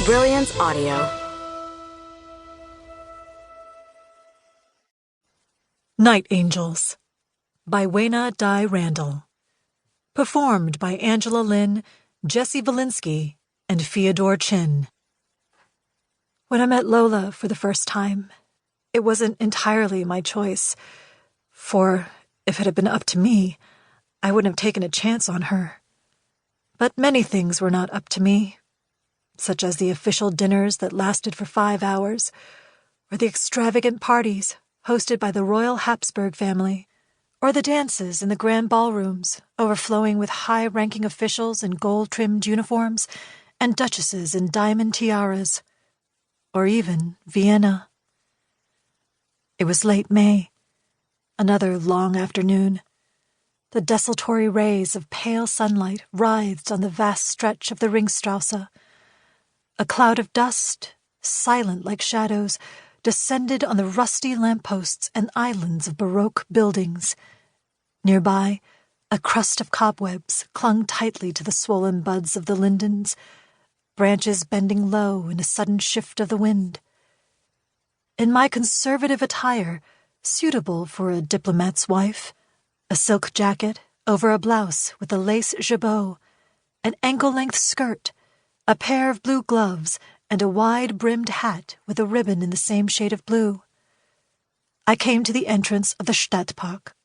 Brilliance Audio. Night Angels by Weina Dai Randel. Performed by Angela Lynn, Jesse Valinsky, and Fyodor Chin. When I met Lola for the first time, it wasn't entirely my choice, for if it had been up to me, I wouldn't have taken a chance on her. But many things were not up to me, such as the official dinners that lasted for 5 hours, or the extravagant parties hosted by the Royal Habsburg family, or the dances in the grand ballrooms overflowing with high-ranking officials in gold-trimmed uniforms and duchesses in diamond tiaras, or even Vienna. It was late May, another long afternoon. The desultory rays of pale sunlight writhed on the vast stretch of the Ringstrasse. A cloud of dust, silent like shadows, descended on the rusty lampposts and islands of Baroque buildings. Nearby, a crust of cobwebs clung tightly to the swollen buds of the lindens, branches bending low in a sudden shift of the wind. In my conservative attire, suitable for a diplomat's wife, a silk jacket over a blouse with a lace jabot, an ankle-length skirt, a pair of blue gloves, and a wide-brimmed hat with a ribbon in the same shade of blue. I came to the entrance of the Stadtpark.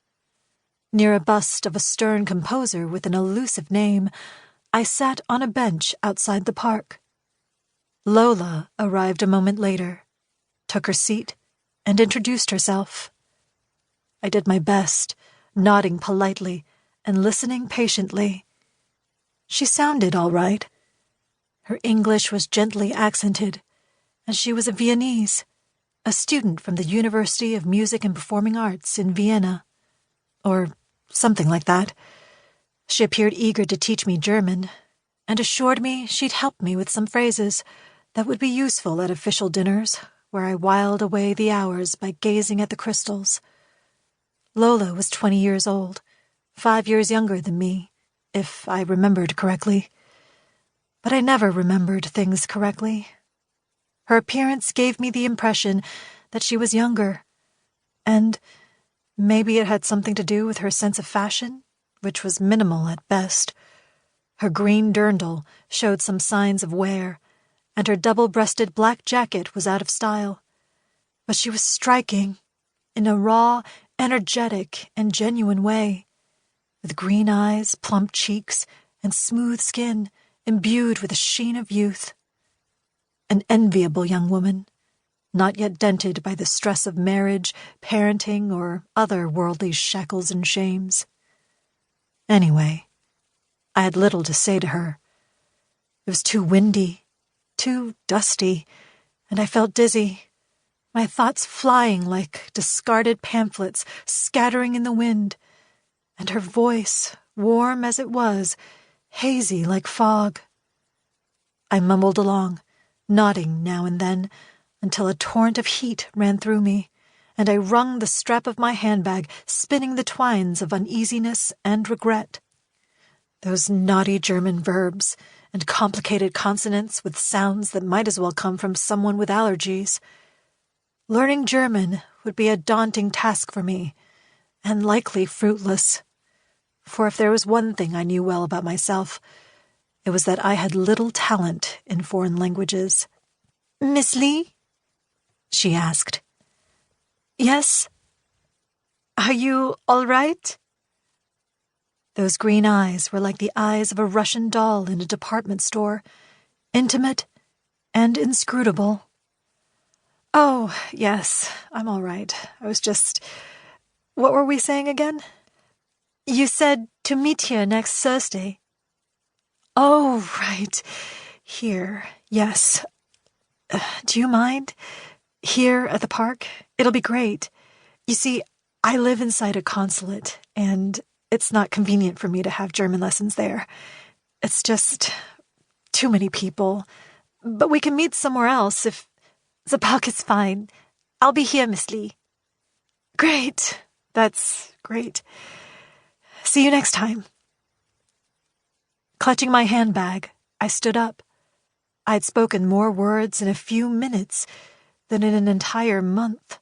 Near a bust of a stern composer with an elusive name, I sat on a bench outside the park. Lola arrived a moment later, took her seat, and introduced herself. I did my best, nodding politely and listening patiently. She sounded all right. Her English was gently accented, and she was a Viennese, a student from the University of Music and Performing Arts in Vienna, or something like that. She appeared eager to teach me German, and assured me she'd help me with some phrases that would be useful at official dinners, where I whiled away the hours by gazing at the crystals. Lola was 20 years old, 5 years younger than me, if I remembered correctly. But I never remembered things correctly. Her appearance gave me the impression that she was younger, and maybe it had something to do with her sense of fashion, which was minimal at best. Her green dirndl showed some signs of wear, and her double-breasted black jacket was out of style. But she was striking, in a raw, energetic, and genuine way, with green eyes, plump cheeks, and smooth skin, imbued with a sheen of youth. An enviable young woman, not yet dented by the stress of marriage, parenting, or other worldly shackles and shames. Anyway, I had little to say to her. It was too windy, too dusty, and I felt dizzy, my thoughts flying like discarded pamphlets scattering in the wind, and her voice, warm as it was, hazy like fog. I mumbled along, nodding now and then, until a torrent of heat ran through me, and I wrung the strap of my handbag, spinning the twines of uneasiness and regret. Those naughty German verbs, and complicated consonants with sounds that might as well come from someone with allergies. Learning German would be a daunting task for me, and likely fruitless. For if there was one thing I knew well about myself, it was that I had little talent in foreign languages. "Miss Lee?" she asked. "Yes? Are you all right?" Those green eyes were like the eyes of a Russian doll in a department store, intimate and inscrutable. "Oh, yes, I'm all right. I was just... What were we saying again?" "You said to meet here next Thursday." "Oh, right. Here, yes. Do you mind? Here at the park? It'll be great. You see, I live inside a consulate, and it's not convenient for me to have German lessons there. It's just too many people. But we can meet somewhere else if... The park is fine. I'll be here, Miss Lee." "Great. That's great. See you next time." Clutching my handbag, I stood up. I'd spoken more words in a few minutes than in an entire month.